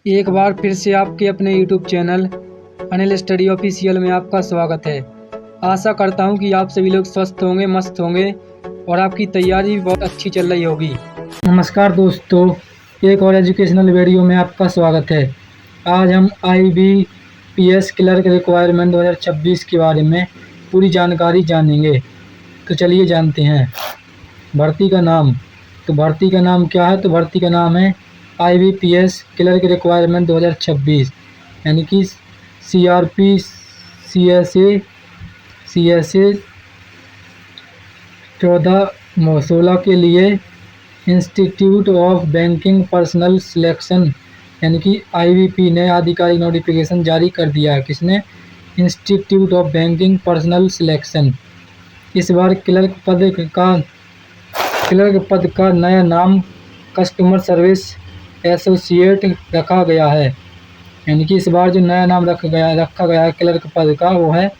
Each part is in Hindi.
एक बार फिर से आपके अपने YouTube channel Anil study official में आपका स्वागत है। आशा करता हूं कि आप सभी लोग स्वस्थ होंगे, मस्त होंगे और आपकी तैयारी भी बहुत अच्छी चल रही होगी। नमस्कार दोस्तों, एक और एजुकेशनल वीडियो में आपका स्वागत है। आज हम IBPS क्लर्क रिक्वायरमेंट 2026 के बारे में पूरी जानकारी जानेंगे। तो चलिए जानते हैं। भर्ती का नाम क्या है? तो भर्ती का नाम है IBPS क्लर्क रिक्वायरमेंट 2026, यानी कि CRP CSA 14-16 के लिए institute of banking personal selection यानी कि IBP ने आधिकारिक नोटिफिकेशन जारी कर दिया है। किसने? Institute of banking personal selection. इस बार क्लर्क पद का नया नाम कस्टमर सर्विस एसोसिएट रखा गया है। यानी कि इस बार जो नया नाम रखा गया है क्लर्क पद का, वो है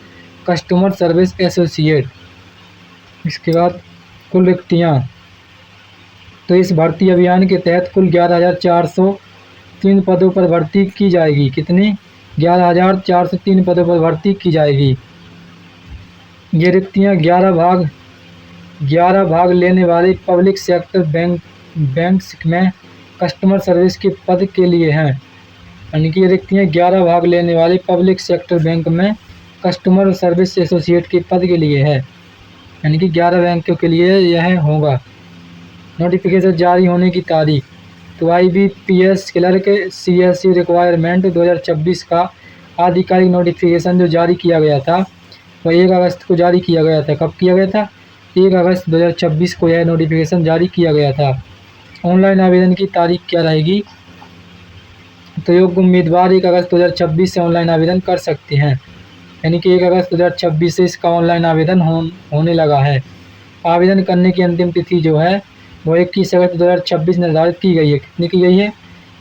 कस्टमर सर्विस एसोसिएट। इसके बाद कुल रिक्तियाँ, तो इस भर्ती अभियान के तहत कुल 11,403 पदों पर भर्ती की जाएगी। कितनी? 11,403 पदों पर भर्ती की जाएगी। ये रिक्तियाँ 11 भाग लेने वाले पब्लिक सेक्टर बैंक्स में कस्टमर सर्विस के पद के लिए हैं। यानी कि ये रिक्तियाँ 11 भाग लेने वाले पब्लिक सेक्टर बैंक में कस्टमर सर्विस एसोसिएट के पद के लिए है। यानी कि 11 बैंकों के लिए यह होगा। नोटिफिकेशन जारी होने की तारीख, तो IBPS क्लर्क CSA रिक्वायरमेंट 2026 का आधिकारिक नोटिफिकेशन जो जारी किया गया था वह 1 अगस्त को जारी किया गया था। कब किया गया था? 1 अगस्त 2026 को यह नोटिफिकेशन जारी किया गया था। ऑनलाइन आवेदन की तारीख क्या रहेगी? तो योग्य उम्मीदवार 1 अगस्त 2026 से ऑनलाइन आवेदन कर सकते हैं। यानी कि 1 अगस्त 2026 से इसका ऑनलाइन आवेदन होने लगा है। आवेदन करने की अंतिम तिथि जो है वो 21 अगस्त 2026 निर्धारित की गई है। कितनी की गई है?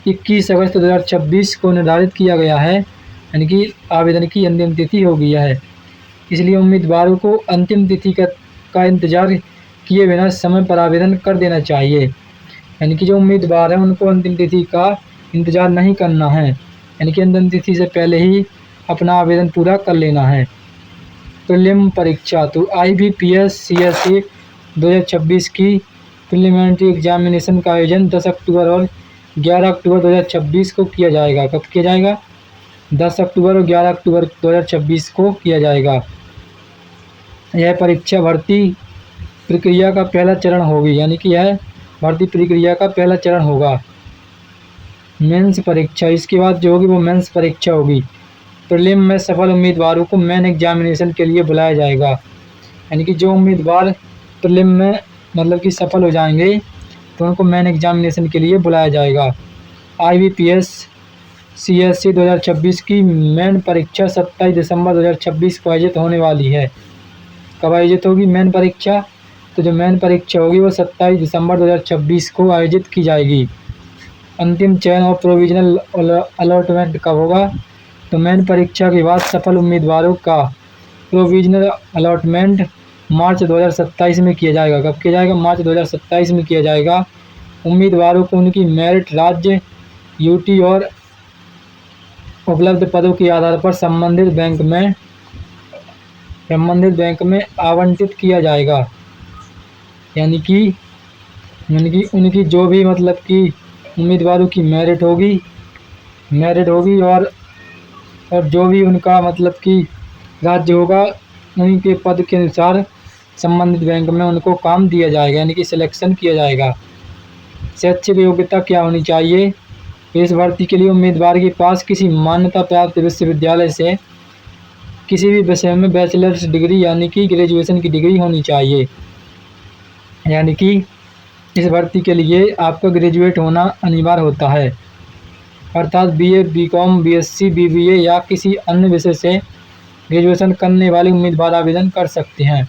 21 अगस्त 2026 को निर्धारित किया गया है। यानी कि आवेदन की अंतिम तिथि हो गई है। इसलिए उम्मीदवारों को अंतिम तिथि का इंतजार किए बिना समय पर आवेदन कर देना चाहिए। यानी कि जो उम्मीदवार हैं उनको अंतिम तिथि का इंतज़ार नहीं करना है। यानी कि अंतिम तिथि से पहले ही अपना आवेदन पूरा कर लेना है। प्रीलिम परीक्षा, तो IBPS CSA 2026 की प्रीलिमिनरी एग्जामिनेशन का आयोजन 10 अक्टूबर और 11 अक्टूबर 2026 को किया जाएगा। कब किया जाएगा? 10 अक्टूबर और 11 अक्टूबर 2026 को किया जाएगा। यह परीक्षा भर्ती प्रक्रिया का पहला चरण होगी। यानी कि यह भर्ती प्रक्रिया का पहला चरण होगा। मेंस परीक्षा, इसके बाद जो होगी वो मेंस परीक्षा होगी। प्रीलिम में सफल उम्मीदवारों को मेन एग्जामिनेशन के लिए बुलाया जाएगा। यानी कि जो उम्मीदवार प्रीलिम में मतलब कि सफल हो जाएंगे तो उनको मेन एग्जामिनेशन के लिए बुलाया जाएगा। IBPS CSA 2026 की मेन परीक्षा 27 दिसंबर 2026 को आयोजित होने वाली है। कब आयोजित होगी मेन परीक्षा? तो जो मेन परीक्षा होगी वो 27 दिसंबर 2026 को आयोजित की जाएगी। अंतिम चयन और प्रोविजनल अलॉटमेंट कब होगा? तो मेन परीक्षा के बाद सफल उम्मीदवारों का प्रोविजनल अलॉटमेंट मार्च 2027 में किया जाएगा। कब किया जाएगा? मार्च 2027 में किया जाएगा। उम्मीदवारों को उनकी मेरिट, राज्य, UT और उपलब्ध पदों के आधार पर संबंधित बैंक में आवंटित किया जाएगा। यानी कि उनकी जो भी मतलब कि उम्मीदवारों की मेरिट होगी और जो भी उनका मतलब कि राज्य होगा उन्हीं के पद के अनुसार संबंधित बैंक में उनको काम दिया जाएगा। यानी कि सिलेक्शन किया जाएगा। शैक्षिक योग्यता क्या होनी चाहिए? इस भर्ती के लिए उम्मीदवार के पास किसी मान्यता प्राप्त विश्वविद्यालय से किसी भी विषय में बैचलर्स डिग्री यानी कि ग्रेजुएशन की डिग्री होनी चाहिए। यानी कि इस भर्ती के लिए आपका ग्रेजुएट होना अनिवार्य होता है। अर्थात BA, BCom, BSc, BBA या किसी अन्य विषय से ग्रेजुएशन करने वाले उम्मीदवार आवेदन कर सकते हैं।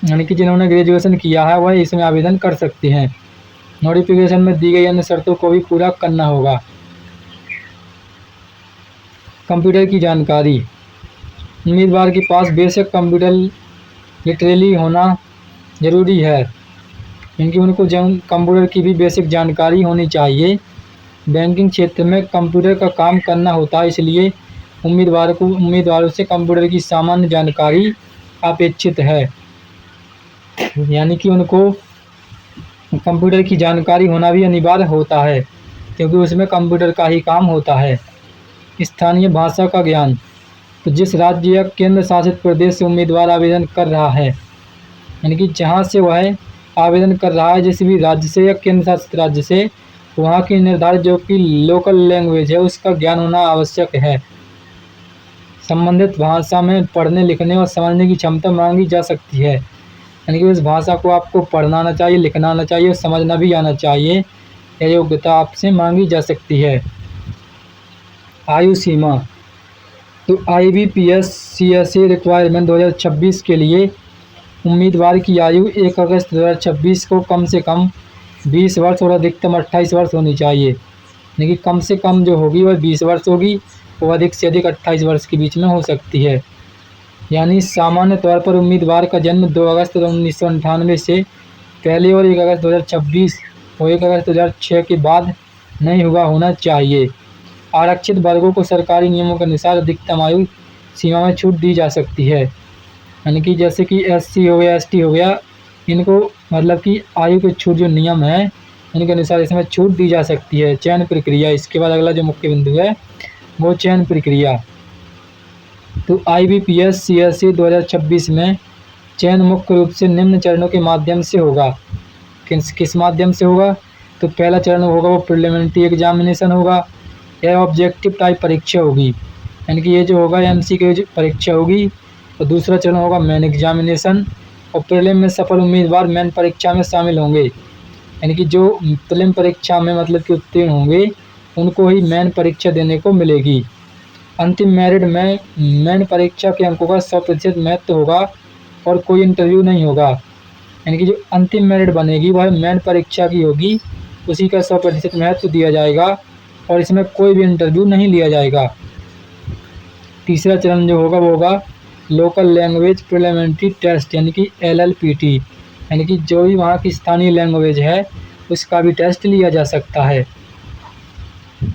यानी कि जिन्होंने ग्रेजुएशन किया है वह इसमें आवेदन कर सकते हैं। नोटिफिकेशन में दी गई अन्य शर्तों को भी पूरा करना होगा। कंप्यूटर की जानकारी, उम्मीदवार के पास बेसिक कंप्यूटर लिटरेली होना ज़रूरी है। क्योंकि उनको कंप्यूटर की भी बेसिक जानकारी होनी चाहिए। बैंकिंग क्षेत्र में कंप्यूटर का काम करना होता है, इसलिए उम्मीदवारों से कंप्यूटर की सामान्य जानकारी अपेक्षित है। यानी कि उनको कंप्यूटर की जानकारी होना भी अनिवार्य होता है, क्योंकि उसमें कंप्यूटर का ही काम होता है। स्थानीय भाषा का ज्ञान, तो जिस राज्य या केंद्र शासित प्रदेश से उम्मीदवार आवेदन कर रहा है, यानी कि जहाँ से वह आवेदन कर रहा है, जिस भी राज्य से या केंद्र शासित राज्य से, वहाँ की निर्धारित जो कि लोकल लैंग्वेज है उसका ज्ञान होना आवश्यक है। संबंधित भाषा में पढ़ने लिखने और समझने की क्षमता मांगी जा सकती है, यानी कि उस भाषा को आपको पढ़ना आना चाहिए, लिखना आना चाहिए और समझना भी आना चाहिए। यह योग्यता आपसे मांगी जा सकती है। आयु सीमा, तो IBPS CSA रिक्वायरमेंट 2026 के लिए उम्मीदवार की आयु 1 अगस्त 2026 को कम से कम 20 वर्ष और अधिकतम 28 वर्ष होनी चाहिए। यानी कि कम से कम जो होगी वह 20 वर्ष होगी और अधिक से अधिक 28 वर्ष के बीच में हो सकती है। यानी सामान्य तौर पर उम्मीदवार का जन्म 2 अगस्त 1998 से पहले और 1 अगस्त 2026 और 1 अगस्त 2006 के बाद नहीं हुआ होना चाहिए। आरक्षित वर्गों को सरकारी नियमों के अनुसार अधिकतम आयु सीमा में छूट दी जा सकती है। यानी कि जैसे कि SC हो गया, ST हो गया, इनको मतलब कि आयु के छूट जो नियम है उनके अनुसार इसमें छूट दी जा सकती है। चयन प्रक्रिया, इसके बाद अगला जो मुख्य बिंदु है वो चयन प्रक्रिया। तो IBPS CSA 2026 में चयन मुख्य रूप से निम्न चरणों के माध्यम से होगा। किस माध्यम से होगा? तो पहला चरण होगा वो प्रिलिमिनरी एग्जामिनेशन होगा, यह ऑब्जेक्टिव टाइप परीक्षा होगी, यानी कि ये जो होगा MCQ परीक्षा होगी। और दूसरा चरण होगा मेन एग्जामिनेशन, और प्रीलिम में सफल उम्मीदवार मेन परीक्षा में शामिल होंगे, यानी कि जो प्रीलिम परीक्षा में मतलब कि उत्तीर्ण होंगे उनको ही मेन परीक्षा देने को मिलेगी। अंतिम मेरिट में मेन परीक्षा के अंकों का 100% महत्व होगा और कोई इंटरव्यू नहीं होगा, यानी कि जो अंतिम मेरिट बनेगी वह मेन परीक्षा की होगी, उसी का 100% महत्व दिया जाएगा और इसमें कोई भी इंटरव्यू नहीं लिया जाएगा। तीसरा चरण जो होगा वो होगा लोकल लैंग्वेज प्रिलिमिनरी टेस्ट, यानी कि LLPT, यानी कि जो भी वहाँ की स्थानीय लैंग्वेज है उसका भी टेस्ट लिया जा सकता है।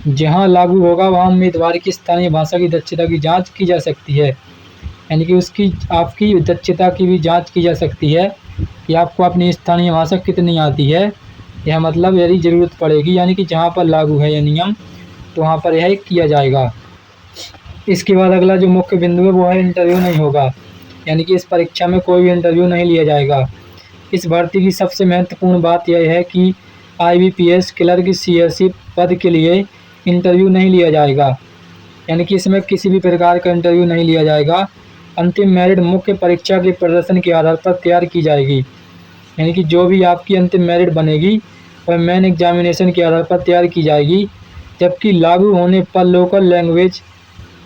जहाँ लागू होगा वहाँ उम्मीदवार की स्थानीय भाषा की दक्षता की जांच की जा सकती है, यानी कि उसकी आपकी दक्षता की भी जांच की जा सकती है कि आपको अपनी स्थानीय भाषा कितनी आती है। यह मतलब यदि ज़रूरत पड़ेगी, यानी कि जहाँ पर लागू है यह नियम तो वहाँ पर यह किया जाएगा। इसके बाद अगला जो मुख्य बिंदु है वो है इंटरव्यू नहीं होगा, यानी कि इस परीक्षा में कोई भी इंटरव्यू नहीं लिया जाएगा। इस भर्ती की सबसे महत्वपूर्ण बात यह है कि IBPS क्लर्क CSE पद के लिए इंटरव्यू नहीं लिया जाएगा, यानी कि इसमें किसी भी प्रकार का इंटरव्यू नहीं लिया जाएगा। अंतिम मेरिट मुख्य परीक्षा के प्रदर्शन के आधार पर तैयार की जाएगी, यानी कि जो भी आपकी अंतिम मेरिट बनेगी वह मेन एग्जामिनेशन के आधार पर तैयार की जाएगी। जबकि लागू होने पर लोकल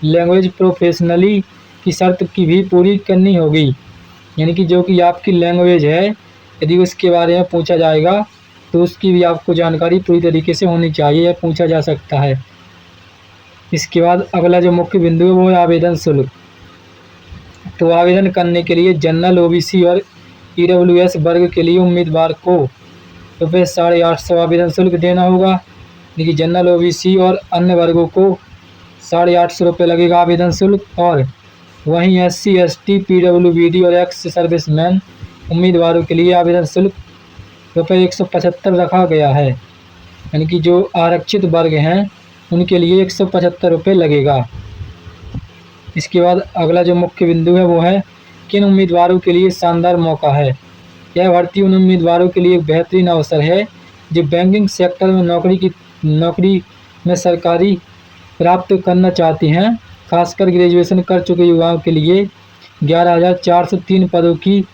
लैंग्वेज प्रोफेशनली की शर्त की भी पूरी करनी होगी, यानी कि जो कि आपकी लैंग्वेज है यदि उसके बारे में पूछा जाएगा तो उसकी भी आपको जानकारी पूरी तरीके से होनी चाहिए, यह पूछा जा सकता है। इसके बाद अगला जो मुख्य बिंदु है वो है आवेदन शुल्क। तो आवेदन करने के लिए जनरल OBC और EWS वर्ग के लिए उम्मीदवार को ₹850 आवेदन शुल्क देना होगा, यानी कि जनरल OBC और अन्य वर्गों को ₹850 लगेगा आवेदन शुल्क। और वहीं SC ST PWBD और एक्स सर्विसमैन उम्मीदवारों के लिए आवेदन शुल्क ₹175 रखा गया है, यानी कि जो आरक्षित वर्ग हैं उनके लिए ₹175 लगेगा। इसके बाद अगला जो मुख्य बिंदु है वो है किन उम्मीदवारों के लिए शानदार मौका है। यह भर्ती उन उम्मीदवारों के लिए एक बेहतरीन अवसर है जो बैंकिंग सेक्टर में नौकरी में सरकारी प्राप्त करना चाहती हैं। खासकर ग्रेजुएशन कर चुके युवाओं के लिए 11,403 पदों की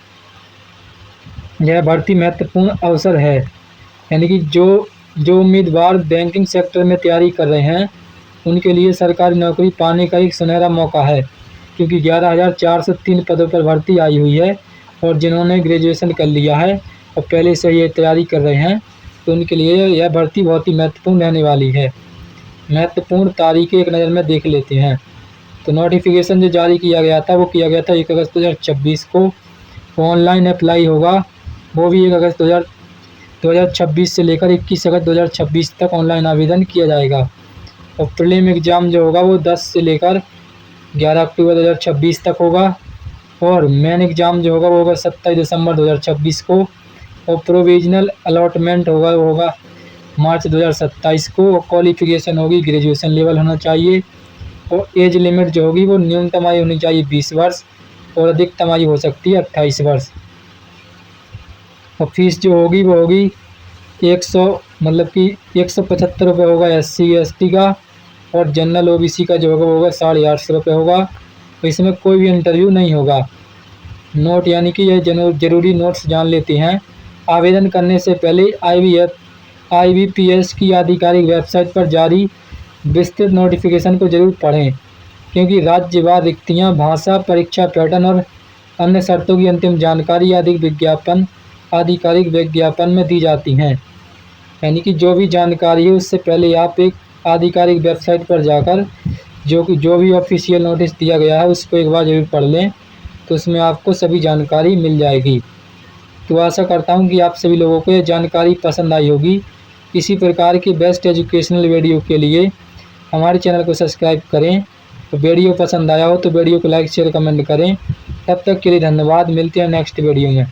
यह भर्ती महत्वपूर्ण अवसर है, यानी कि जो उम्मीदवार बैंकिंग सेक्टर में तैयारी कर रहे हैं उनके लिए सरकारी नौकरी पाने का एक सुनहरा मौका है, क्योंकि 11,403 पदों पर भर्ती आई हुई है और जिन्होंने ग्रेजुएशन कर लिया है और पहले से ये तैयारी कर रहे हैं तो उनके लिए यह भर्ती बहुत ही महत्वपूर्ण रहने वाली है। महत्वपूर्ण तारीखें एक नज़र में देख लेते हैं। तो नोटिफिकेशन जो जारी किया गया था वो किया गया था 1 अगस्त 2026 को। ऑनलाइन अप्लाई होगा वो भी 1 अगस्त 2026 से लेकर 21 अगस्त 2026 तक ऑनलाइन आवेदन किया जाएगा। और प्रीलिम एग्ज़ाम जो होगा वो 10 से लेकर 11 अक्टूबर 2026 तक होगा। और मेन एग्ज़ाम जो होगा वो होगा 27 दिसंबर 2026 को। और प्रोविजनल अलॉटमेंट होगा वो होगा मार्च 2027 को। और क्वालिफिकेशन होगी ग्रेजुएशन लेवल होना चाहिए। और एज लिमिट जो होगी वो न्यूनतम आयु होनी चाहिए 20 वर्ष और अधिकतम आयु हो सकती है 28 वर्ष। और फीस जो होगी वो होगी 100 मतलब कि 175 रुपये होगा SC/ST का। और जनरल OBC का जो होगा वो होगा 850 रुपये होगा। तो इसमें कोई भी इंटरव्यू नहीं होगा। नोट यानी कि यह जरूरी नोट्स जान लेते हैं। आवेदन करने से पहले IBPS की आधिकारिक वेबसाइट पर जारी विस्तृत नोटिफिकेशन को जरूर पढ़ें, क्योंकि राज्यवार रिक्तियां, भाषा, परीक्षा पैटर्न और अन्य शर्तों की अंतिम जानकारी आधिकारिक विज्ञापन में दी जाती हैं। यानी कि जो भी जानकारी है उससे पहले आप एक आधिकारिक वेबसाइट पर जाकर जो भी ऑफिशियल नोटिस दिया गया है उसको एक बार जरूर पढ़ लें, तो उसमें आपको सभी जानकारी मिल जाएगी। तो आशा करता हूँ कि आप सभी लोगों को यह जानकारी पसंद आई होगी। इसी प्रकार की बेस्ट एजुकेशनल वीडियो के लिए हमारे चैनल को सब्सक्राइब करें। तो वीडियो पसंद आया हो तो वीडियो को लाइक शेयर कमेंट करें। तब तक के लिए धन्यवाद। मिलते हैं नेक्स्ट वीडियो में।